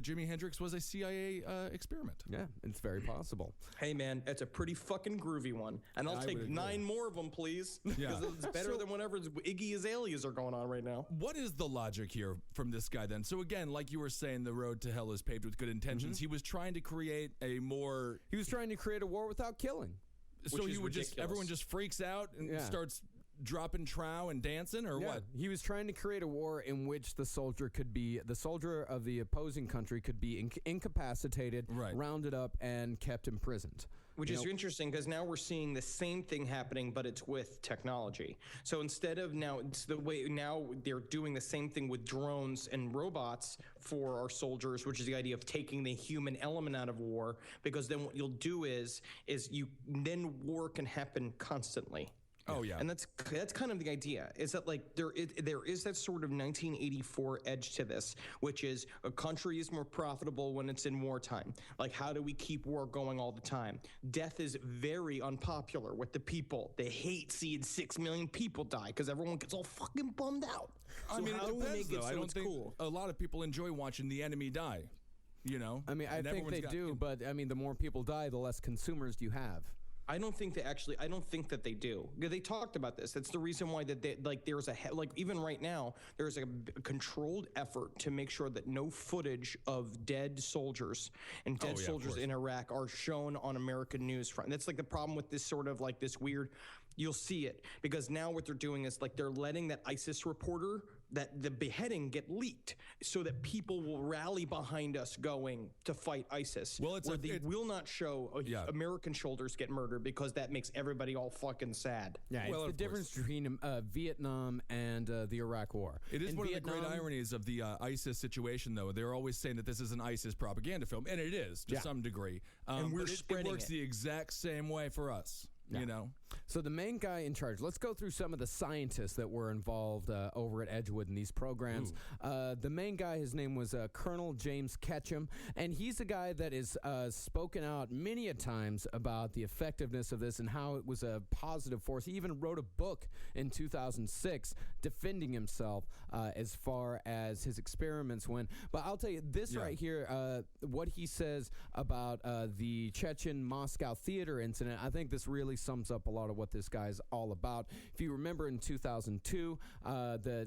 Jimi Hendrix was a CIA experiment. Yeah, it's very possible. Hey, man, it's a pretty fucking groovy one. And I'll take 9 more of them, please. Yeah. Because it's better than whatever Iggy Azaleas are going on right now. What is the logic here from this guy then? So again, like you were saying, the road to hell is paved with good intentions. He was trying to create a more... He was trying to create a war without killing. So he would everyone just freaks out and starts dropping trow and dancing, or what? He was trying to create a war in which the soldier of the opposing country could be incapacitated, rounded up, and kept imprisoned. Which is interesting because now we're seeing the same thing happening, but it's with technology. So instead of now they're doing the same thing with drones and robots for our soldiers, which is the idea of taking the human element out of war, because then what you'll do is war can happen constantly. Oh, yeah. And that's kind of the idea, is that like there is that sort of 1984 edge to this, which is a country is more profitable when it's in wartime. Like, how do we keep war going all the time? Death is very unpopular with the people. They hate seeing 6 million people die because everyone gets all fucking bummed out. I mean, it depends, though. I don't think a lot of people enjoy watching the enemy die, you know? I mean, I think they do, but I mean, the more people die, the less consumers you have. I don't think that they do. They talked about this. That's the reason why there's even right now, there's a controlled effort to make sure that no footage of dead soldiers and dead soldiers in Iraq are shown on American news front. That's like the problem with this sort of like this weird, you'll see it because now what they're doing is like they're letting that ISIS reporter, that the beheading get leaked so that people will rally behind us going to fight ISIS. Well, they will not show American shoulders get murdered because that makes everybody all fucking sad. Yeah, it's the difference between Vietnam and the Iraq War. It is one of the great ironies of the ISIS situation, though. They're always saying that this is an ISIS propaganda film, and it is to some degree. And we're spreading it. It works the exact same way for us. Yeah. You know? So the main guy in charge, let's go through some of the scientists that were involved over at Edgewood in these programs. The main guy, his name was Colonel James Ketchum, and he's a guy that is spoken out many a times about the effectiveness of this and how it was a positive force. He even wrote a book in 2006 defending himself as far as his experiments went. But I'll tell you this right here, what he says about the Chechen Moscow theater incident, I think this really sums up a lot of what this guy's all about. If you remember in 2002,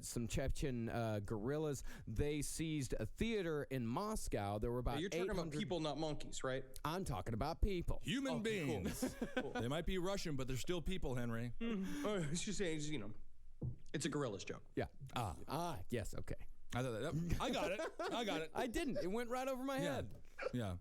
some Chechen guerrillas, they seized a theater in Moscow. There were about You're talking about people, not monkeys, right? I'm talking about people. Human beings. Cool. They might be Russian, but they're still people, Henry. It's just saying, it's a gorilla's joke. Yeah. Yes, okay. I got it. I didn't. It went right over my head. Yeah.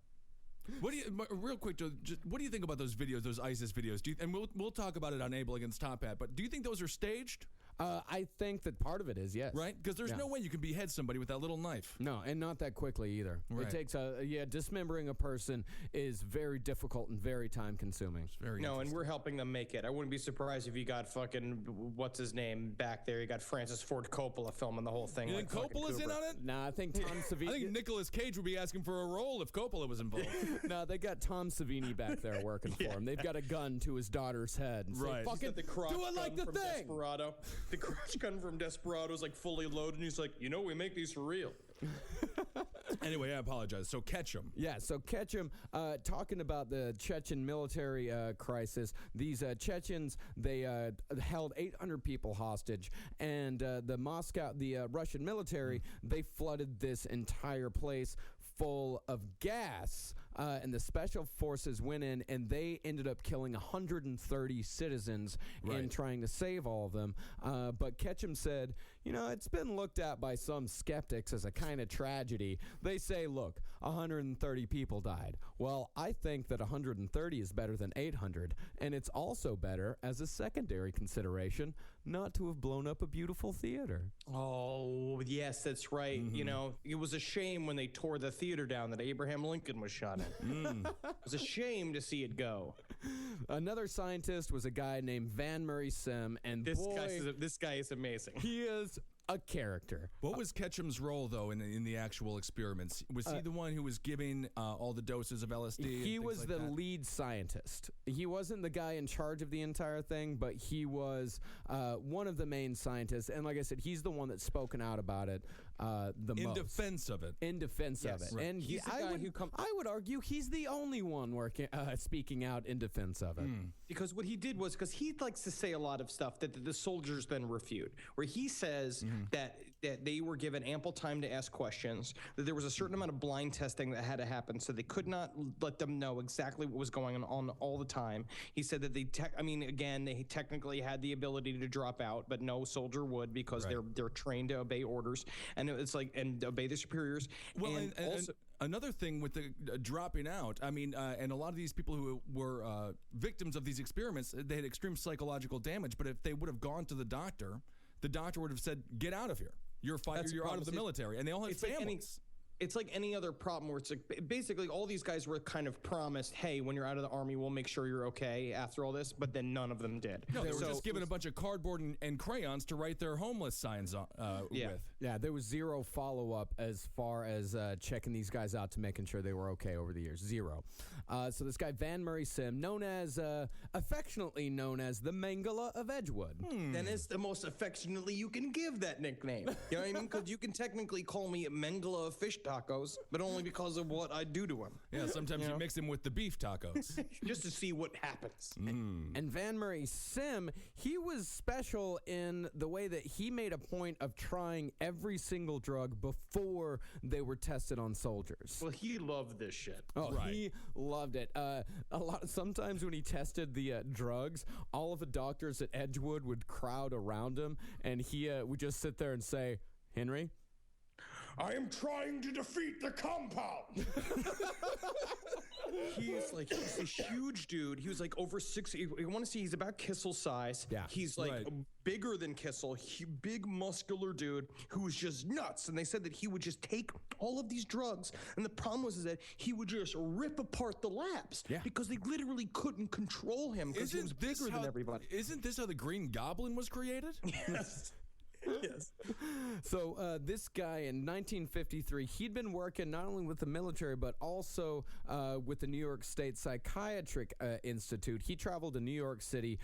What do you, real quick, Joe, what do you think about those videos, those ISIS videos? And we'll talk about it on Able Against Top Hat, but do you think those are staged? I think that part of it is, yes. Right? Because there's no way you can behead somebody with that little knife. No, and not that quickly either. Right. It takes dismembering a person is very difficult and very time consuming. And we're helping them make it. I wouldn't be surprised if you got fucking, what's his name back there? You got Francis Ford Coppola filming the whole thing. You think Coppola's in on it? Nah, I think Tom Savini. I think Nicolas Cage would be asking for a role if Coppola was involved. No, they got Tom Savini back there working for him. They've got a gun to his daughter's head. And say, fucking do it like the thing. Desperado. The crotch gun from Desperado is like fully loaded, and he's like, we make these for real. Anyway, I apologize. So Ketchum. Yeah, so Ketchum, talking about the Chechen military crisis, these Chechens, they held 800 people hostage, and the Russian military, they flooded this entire place full of gas, and the special forces went in, and they ended up killing 130 citizens in trying to save all of them. But Ketchum said, it's been looked at by some skeptics as a kind of tragedy. They say, look, 130 people died. Well, I think that 130 is better than 800, and it's also better as a secondary consideration not to have blown up a beautiful theater. Oh, yes, that's right. Mm-hmm. It was a shame when they tore the theater down that Abraham Lincoln was shot in. It was a shame to see it go. Another scientist was a guy named Van Murray Sim, and this guy is amazing. He is a character. What was Ketchum's role, though, in the actual experiments? Was he the one who was giving all the doses of LSD? He was the lead scientist. He wasn't the guy in charge of the entire thing, but he was one of the main scientists. And like I said, he's the one that's spoken out about it the In most. defense of it. In defense of it. Right. And He's the guy who I would argue he's the only one speaking out in defense of it. Because what he did was, because he likes to say a lot of stuff that the soldiers then refute, where he says that they were given ample time to ask questions, that there was a certain amount of blind testing that had to happen, so they could not let them know exactly what was going on all the time. He said that they technically had the ability to drop out, but no soldier would, because they're trained to obey orders, and it's like, and obey their superiors. Well, and also, another thing with the dropping out, I mean, and a lot of these people who were victims of these experiments, they had extreme psychological damage. But if they would have gone to the doctor would have said, "Get out of here. You're out of the military." And they all had families. It's like any other problem where it's like basically all these guys were kind of promised, hey, when you're out of the army, we'll make sure you're okay after all this, but then none of them did. No, they were just given a bunch of cardboard and crayons to write their homeless signs with. Yeah, there was zero follow-up as far as checking these guys out to making sure they were okay over the years. Zero. So this guy, Van Murray Sim, affectionately known as the Mangala of Edgewood. Then it's the most affectionately you can give that nickname. You know what I mean? Because you can technically call me Mangala of Fish Tacos, but only because of what I do to him. Yeah, sometimes you mix him with the beef tacos. Just to see what happens. And Van Murray Sim, he was special in the way that he made a point of trying every single drug before they were tested on soldiers. Well, he loved this shit. Oh, right. He loved it. Sometimes when he tested the drugs, all of the doctors at Edgewood would crowd around him, and he would just sit there and say, "Henry, I am trying to defeat the compound." He's a huge dude. He was like over 6. You want to see? He's about Kissel's size. Yeah, he's like bigger than Kissel. Big muscular dude who was just nuts. And they said that he would just take all of these drugs. And the problem was that he would just rip apart the labs because they literally couldn't control him because he was bigger than everybody. Isn't this how the Green Goblin was created? Yes. Yes. So this guy in 1953, he'd been working not only with the military, but also with the New York State Psychiatric Institute. He traveled to New York City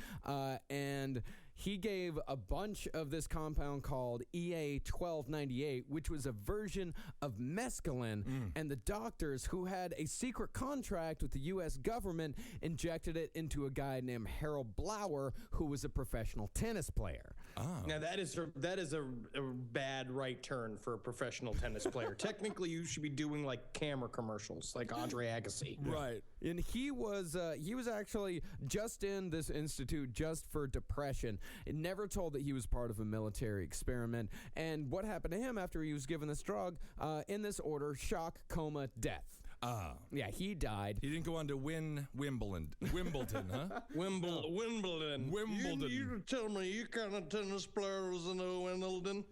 and he gave a bunch of this compound called EA 1298, which was a version of mescaline, and the doctors who had a secret contract with the U.S. government injected it into a guy named Harold Blower, who was a professional tennis player. Oh. Now that is a bad right turn for a professional tennis player. Technically, you should be doing like camera commercials, like Andre Agassi. Right. And he was actually just in this institute just for depression. It never told that he was part of a military experiment. And what happened to him after he was given this drug? In this order: shock, coma, death. Yeah, he died. He didn't go on to win Wimbledon, huh? Wimbledon. You tell me you kind of tennis player was in Wimbledon.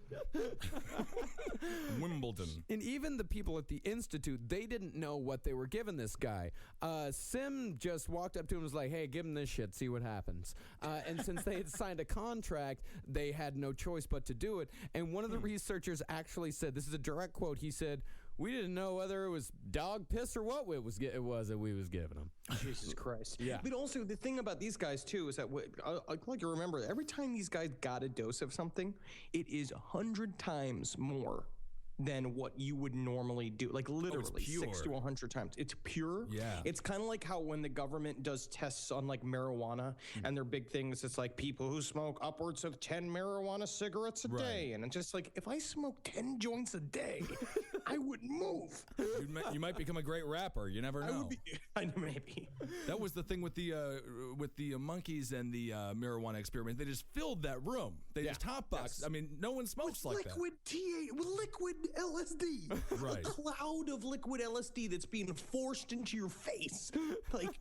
Wimbledon. And even the people at the institute, they didn't know what they were giving this guy. Sim just walked up to him and was like, "Hey, give him this shit, see what happens." And since they had signed a contract, they had no choice but to do it. And one of the researchers actually said, this is a direct quote, he said, "We didn't know whether it was dog piss or what it was that we was giving them." Jesus Christ. Yeah. But also, the thing about these guys, too, is that, like you remember, every time these guys got a dose of something, it is 100 times more than what you would normally do. Like literally 6 to 100 times. It's pure. Yeah. It's kind of like how when the government does tests on like marijuana and their big things, it's like people who smoke upwards of 10 marijuana cigarettes a day. And it's just like, if I smoked 10 joints a day, I would move. You might become a great rapper. You never know. Maybe. That was the thing with the monkeys and the marijuana experiment. They just filled that room. They just hotboxed. Yes. I mean, no one smokes like that. Liquid LSD. Right. A cloud of liquid LSD that's being forced into your face. Like,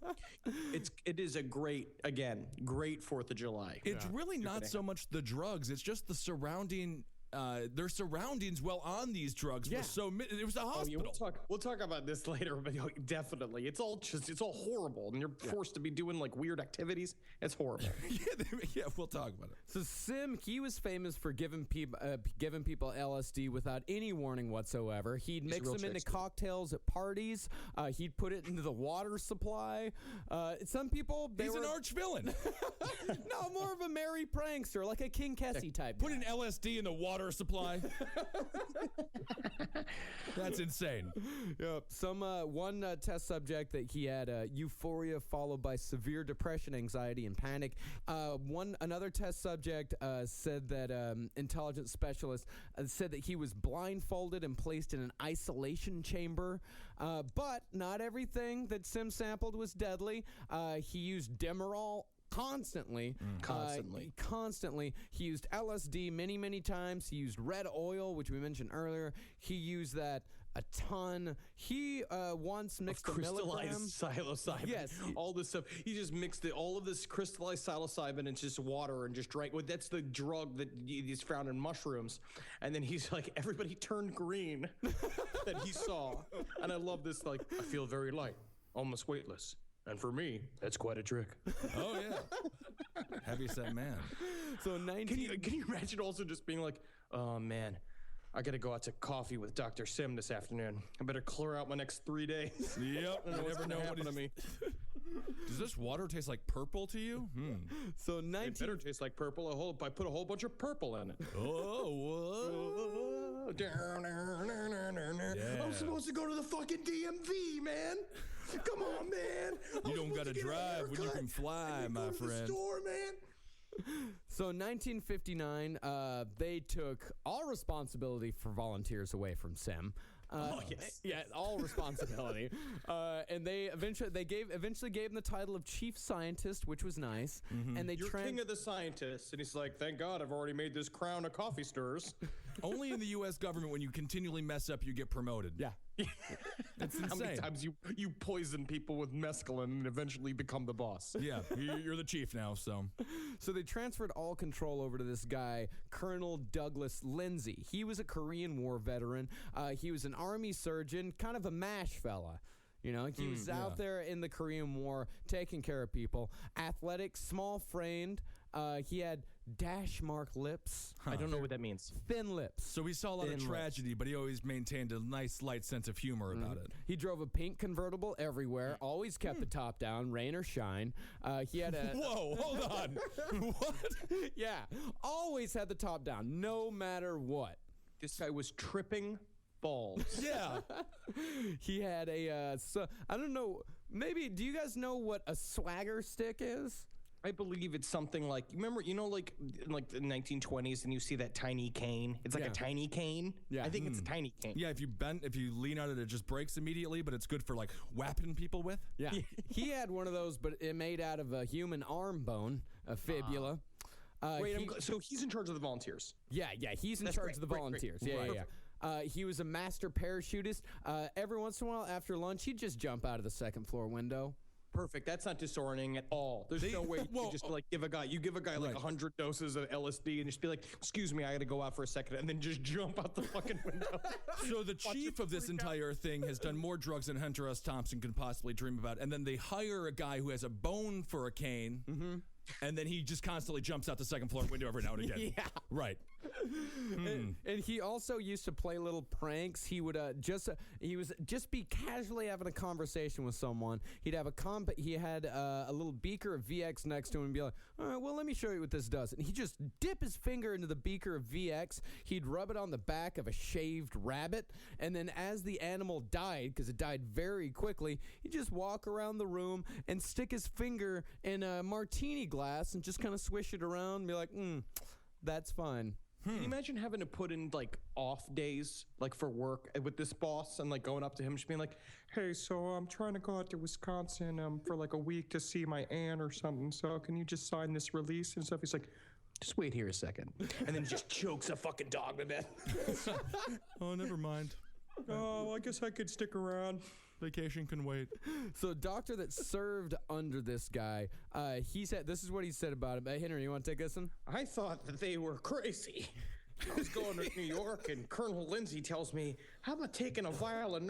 it is a great 4th of July. It's really not so much the drugs. It's just the surrounding. Their surroundings while on these drugs was so. It was a hospital. We'll talk about this later, but definitely, it's all horrible, and you're forced to be doing like weird activities. It's horrible. yeah, we'll talk about it. So Sim, he was famous for giving people LSD without any warning whatsoever. He'd mix them into cocktails at parties. He'd put it into the water supply. Some people he's an arch villain. No, more of a merry prankster, like a King Kesey type. Put an LSD in the water water supply. That's insane. Yep. One test subject that he had euphoria followed by severe depression, anxiety, and panic. Another test subject said that intelligence specialist said that he was blindfolded and placed in an isolation chamber. But not everything that Sim sampled was deadly. He used Demerol constantly. Constantly. He used LSD many times. He used red oil, which we mentioned earlier. He used that a ton. He once mixed a milligram. Psilocybin. Yes. All this stuff. He just mixed all of this crystallized psilocybin into just water and just drank. Well, that's the drug that is found in mushrooms. And then he's like, everybody turned green that he saw. And I love this, like, I feel very light, almost weightless. And for me, that's quite a trick. Oh, yeah. Heavyset man. So Can you imagine also just being like, oh, man, I got to go out to coffee with Dr. Sim this afternoon. I better clear out my next 3 days. Yep. I never know what to me. Does this water taste like purple to you? So It better taste like purple. I put a whole bunch of purple in it. Oh, Yeah. I'm supposed to go to the fucking DMV, man. Come on, man. You don't got to drive when you can fly, my friend. To the store, man. So 1959, they took all responsibility for volunteers away from Sim. Yes. Yeah, all responsibility. And they eventually gave him the title of chief scientist, which was nice. And they You're king of the scientists. And he's like, thank God I've already made this crown of coffee stirs. Only in the U.S. government, when you continually mess up, you get promoted. Yeah. It's insane. How many times you poison people with mescaline and eventually become the boss? Yeah, you're the chief now, so. So they transferred all control over to this guy, Colonel Douglas Lindsay. He was a Korean War veteran. He was an army surgeon, kind of a MASH fella. You know, he was out there in the Korean War taking care of people. Athletic, small-framed. He had dash mark lips. I don't know what that means. Thin lips. So he saw a lot of tragedy, but he always maintained a nice, light sense of humor about it. He drove a pink convertible everywhere, always kept the top down, rain or shine. He had a... Whoa, hold on. What? Yeah, always had the top down, no matter what. This guy was tripping balls. Yeah. He had a... I don't know, maybe, do you guys know what a swagger stick is? I believe it's something like, like in like the 1920s and you see that tiny cane? It's like a tiny cane. Yeah. I think it's a tiny cane. Yeah, if you lean on it, it just breaks immediately, but it's good for like whapping people with. Yeah. He had one of those, but it made out of a human arm bone, a fibula. So he's in charge of the volunteers. Yeah, he's in charge of the volunteers. Great. Yeah. He was a master parachutist. Every once in a while after lunch, he'd just jump out of the second floor window. Perfect. That's not disorienting at all. There's no way you just like give a guy like 100 doses of LSD and just be like, excuse me, I got to go out for a second, and then just jump out the fucking window. So the chief of this entire thing has done more drugs than Hunter S. Thompson could possibly dream about, and then they hire a guy who has a bone for a cane. And then he just constantly jumps out the second floor window every now and again. Yeah. Right. And he also used to play little pranks. He would just be casually having a conversation with someone. He had a little beaker of VX next to him and be like, all right, well, let me show you what this does. And he'd just dip his finger into the beaker of VX. He'd rub it on the back of a shaved rabbit. And then as the animal died, because it died very quickly, he'd just walk around the room and stick his finger in a martini glass and just kind of swish it around and be like, that's fine. Can you imagine having to put in like off days, like for work with this boss, and like going up to him, just being like, "Hey, so I'm trying to go out to Wisconsin for like a week to see my aunt or something. So can you just sign this release and stuff?" He's like, "Just wait here a second," and then he just chokes a fucking dog to death. Oh, never mind. Oh, I guess I could stick around. Vacation can wait. So, a doctor that served under this guy, he said, this is what he said about him. Hey, Henry, you want to take this one? I thought that they were crazy. I was going to New York, and Colonel Lindsay tells me, how about taking a vial of